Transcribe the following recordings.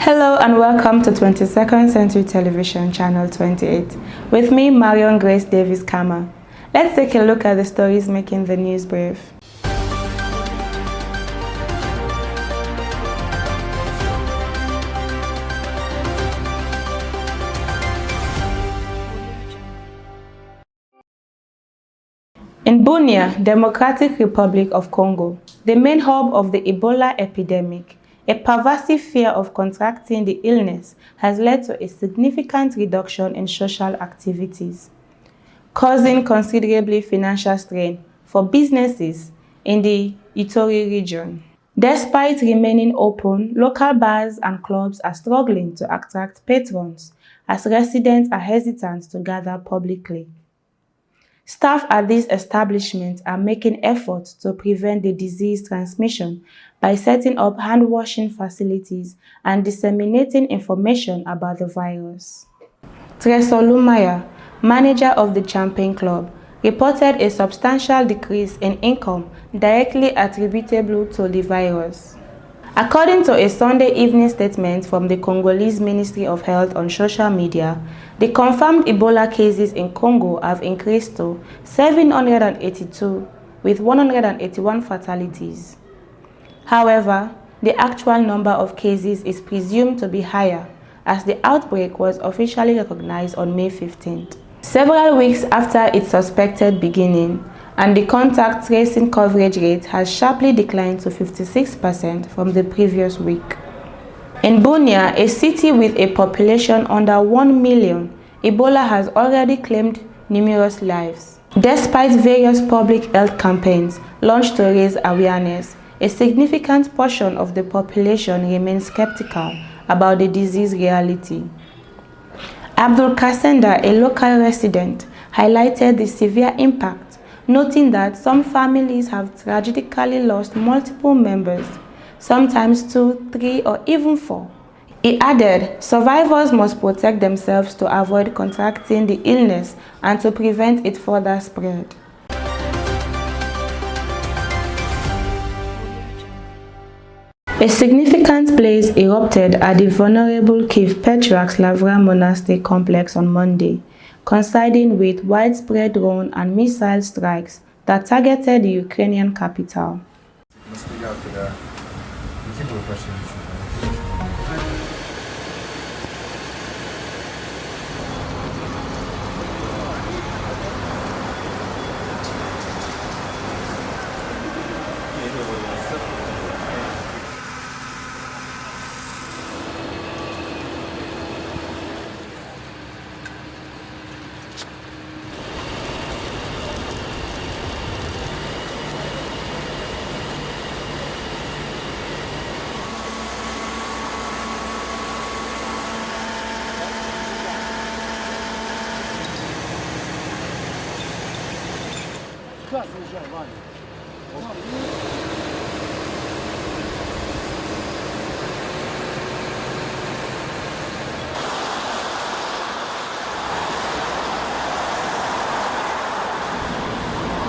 Hello and welcome to 22nd Century Television Channel 28 with me, Marion Grace Davies Kama. Let's take a look at the stories making the news brief. In Bunia, Democratic Republic of Congo, the main hub of the Ebola epidemic, a pervasive fear of contracting the illness has led to a significant reduction in social activities, causing considerable financial strain for businesses in the Ituri region. Despite remaining open, local bars and clubs are struggling to attract patrons as residents are hesitant to gather publicly. Staff at these establishments are making efforts to prevent the disease transmission by setting up hand-washing facilities and disseminating information about the virus. Tresolumaya, manager of the Champagne Club, reported a substantial decrease in income directly attributable to the virus. According to a Sunday evening statement from the Congolese Ministry of Health on social media, the confirmed Ebola cases in Congo have increased to 782, with 181 fatalities. However, the actual number of cases is presumed to be higher, as the outbreak was officially recognized on May 15th, several weeks after its suspected beginning, and the contact tracing coverage rate has sharply declined to 56% from the previous week. In Bunia, a city with a population under 1 million, Ebola has already claimed numerous lives. Despite various public health campaigns launched to raise awareness, a significant portion of the population remains skeptical about the disease reality. Abdul Kassenda, a local resident, highlighted the severe impact, noting that some families have tragically lost multiple members, sometimes 2, 3, or even 4. He added, survivors must protect themselves to avoid contracting the illness and to prevent its further spread. A significant blaze erupted at the venerable Kiev Petrarch's Lavra Monastic complex on Monday, coinciding with widespread drone and missile strikes that targeted the Ukrainian capital.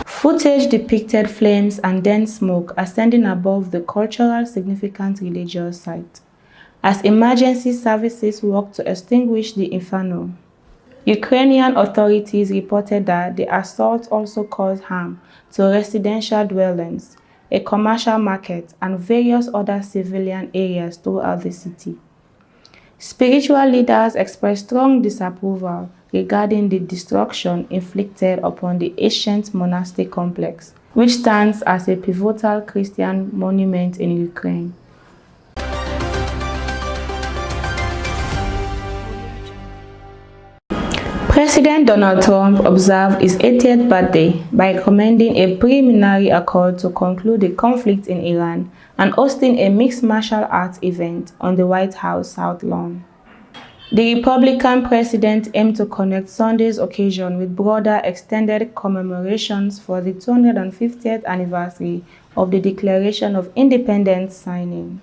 Footage depicted flames and dense smoke ascending above the culturally significant religious site, as emergency services worked to extinguish the inferno. Ukrainian authorities reported that the assault also caused harm to residential dwellings, a commercial market, and various other civilian areas throughout the city. Spiritual leaders expressed strong disapproval regarding the destruction inflicted upon the ancient monastic complex, which stands as a pivotal Christian monument in Ukraine. President Donald Trump observed his 80th birthday by recommending a preliminary accord to conclude the conflict in Iran and hosting a mixed martial arts event on the White House South Lawn. The Republican president aimed to connect Sunday's occasion with broader extended commemorations for the 250th anniversary of the Declaration of Independence signing.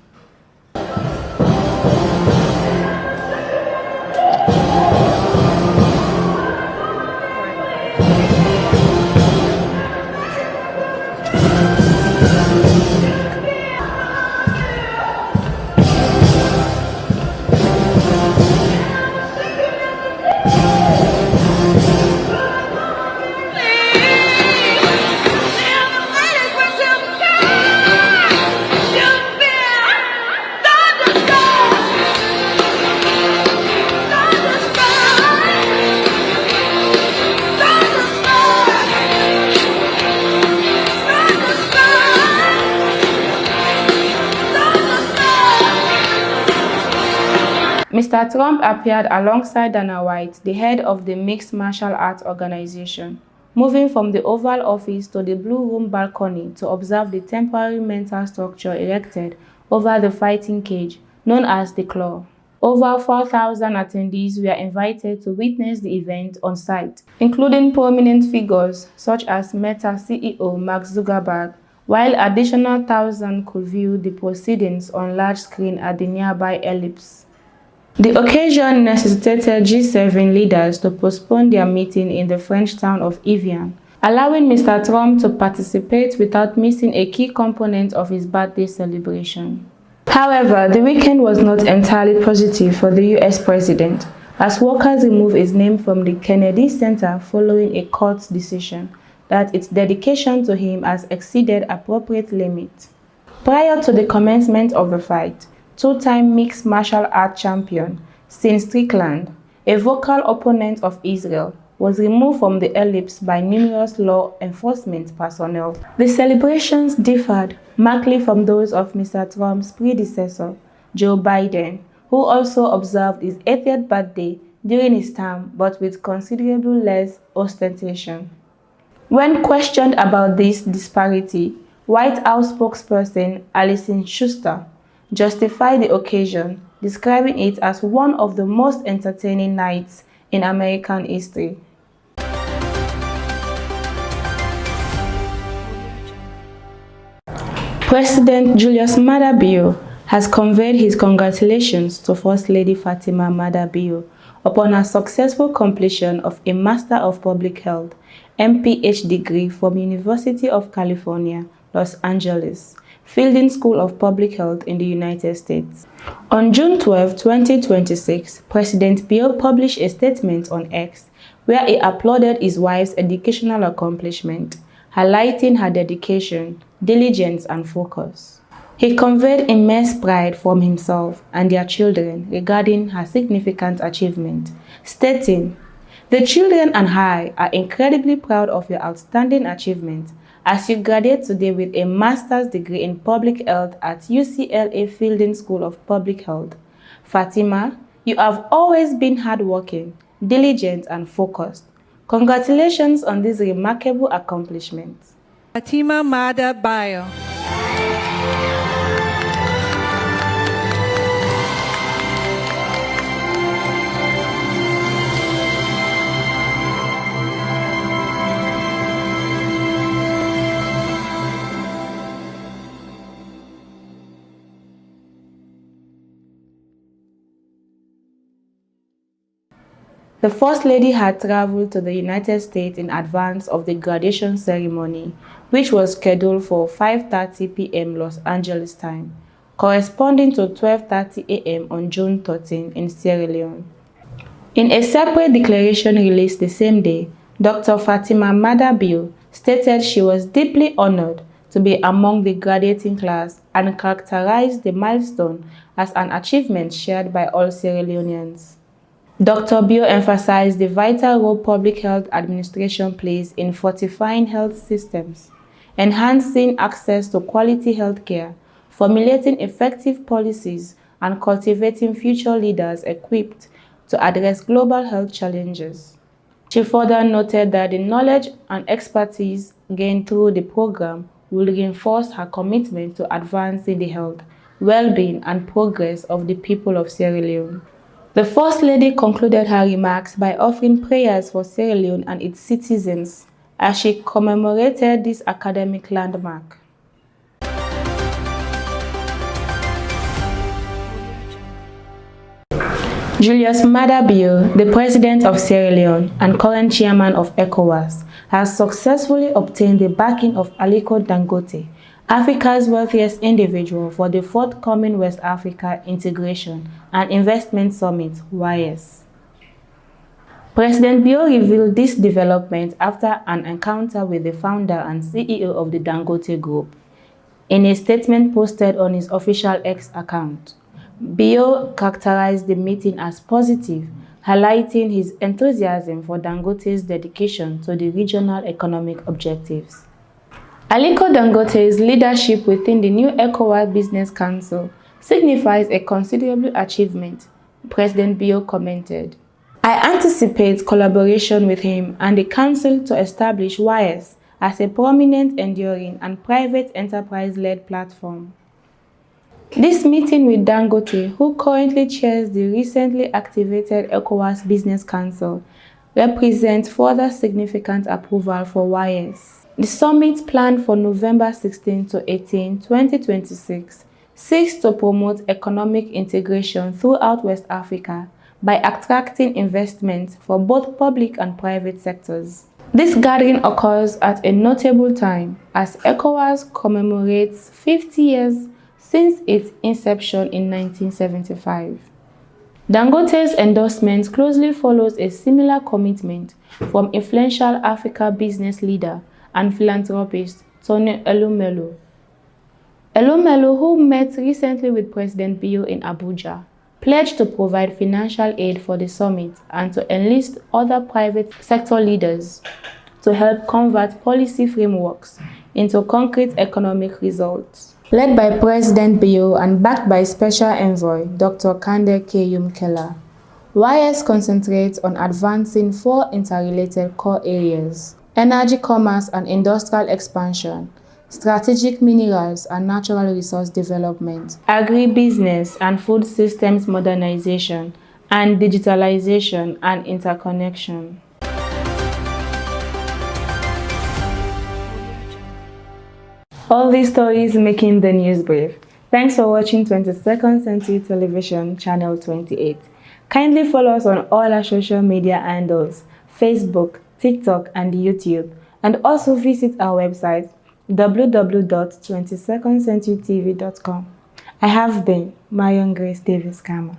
Mr. Trump appeared alongside Dana White, the head of the Mixed Martial Arts Organization, moving from the Oval Office to the Blue Room balcony to observe the temporary mental structure erected over the fighting cage, known as the Claw. Over 4,000 attendees were invited to witness the event on site, including prominent figures such as Meta CEO Mark Zuckerberg, while additional thousands could view the proceedings on large screen at the nearby ellipse. The occasion necessitated G7 leaders to postpone their meeting in the French town of Evian, allowing Mr. Trump to participate without missing a key component of his birthday celebration. However, the weekend was not entirely positive for the U.S. president, as workers removed his name from the Kennedy Center following a court decision that its dedication to him has exceeded appropriate limits. Prior to the commencement of the fight, two-time mixed martial arts champion Sean Strickland, a vocal opponent of Israel, was removed from the ellipse by numerous law enforcement personnel. The celebrations differed markedly from those of Mr. Trump's predecessor, Joe Biden, who also observed his 80th birthday during his term but with considerably less ostentation. When questioned about this disparity, White House spokesperson Allison Schuster justified the occasion, describing it as one of the most entertaining nights in American history. President Julius Maada Bio has conveyed his congratulations to First Lady Fatima Maada Bio upon her successful completion of a Master of Public Health (MPH) degree from University of California, Los Angeles, Fielding School of Public Health in the United States. On June 12, 2026, President Bio published a statement on X where he applauded his wife's educational accomplishment, highlighting her dedication, diligence, and focus. He conveyed immense pride from himself and their children regarding her significant achievement, stating, "The children and I are incredibly proud of your outstanding achievement as you graduate today with a master's degree in public health at UCLA Fielding School of Public Health. Fatima, you have always been hardworking, diligent, and focused. Congratulations on this remarkable accomplishment." Fatima Maada Bio. The First Lady had traveled to the United States in advance of the graduation ceremony, which was scheduled for 5:30 p.m. Los Angeles time, corresponding to 12:30 a.m. on June 13 in Sierra Leone. In a separate declaration released the same day, Dr. Fatima Maada Bio stated she was deeply honored to be among the graduating class and characterized the milestone as an achievement shared by all Sierra Leoneans. Dr. Bio emphasized the vital role public health administration plays in fortifying health systems, enhancing access to quality health care, formulating effective policies, and cultivating future leaders equipped to address global health challenges. She further noted that the knowledge and expertise gained through the program will reinforce her commitment to advancing the health, well-being, and progress of the people of Sierra Leone. The First Lady concluded her remarks by offering prayers for Sierra Leone and its citizens as she commemorated this academic landmark. Julius Maada Bio, the President of Sierra Leone and current chairman of ECOWAS, has successfully obtained the backing of Aliko Dangote, Africa's wealthiest individual, for the forthcoming West Africa Integration and Investment Summit (WIES). President Bio revealed this development after an encounter with the founder and CEO of the Dangote Group. In a statement posted on his official X account, Bio characterized the meeting as positive, highlighting his enthusiasm for Dangote's dedication to the regional economic objectives. Aliko Dangote's leadership within the new ECOWAS Business Council signifies a considerable achievement, President Bio commented. I anticipate collaboration with him and the Council to establish WISE as a prominent, enduring, and private enterprise-led platform. This meeting with Dangote, who currently chairs the recently activated ECOWAS Business Council, represents further significant approval for WISE. The summit, planned for November 16 to 18, 2026, seeks to promote economic integration throughout West Africa by attracting investment for both public and private sectors. This gathering occurs at a notable time as ECOWAS commemorates 50 years since its inception in 1975. Dangote's endorsement closely follows a similar commitment from influential Africa business leader and philanthropist Tony Elumelu. Elumelu, who met recently with President Bio in Abuja, pledged to provide financial aid for the summit and to enlist other private sector leaders to help convert policy frameworks into concrete economic results. Led by President Bio and backed by Special Envoy Dr. Kande Keyum Kela, WISE concentrates on advancing 4 interrelated core areas: energy, commerce and industrial expansion, strategic minerals and natural resource development, agribusiness and food systems modernization, and digitalization and interconnection. All these stories making the news brief. Thanks for watching 22nd Century Television Channel 28. Kindly follow us on all our social media handles, Facebook, TikTok, and YouTube, and also visit our website www.22ndcenturytv.com. I have been Marion Grace Davies Kama.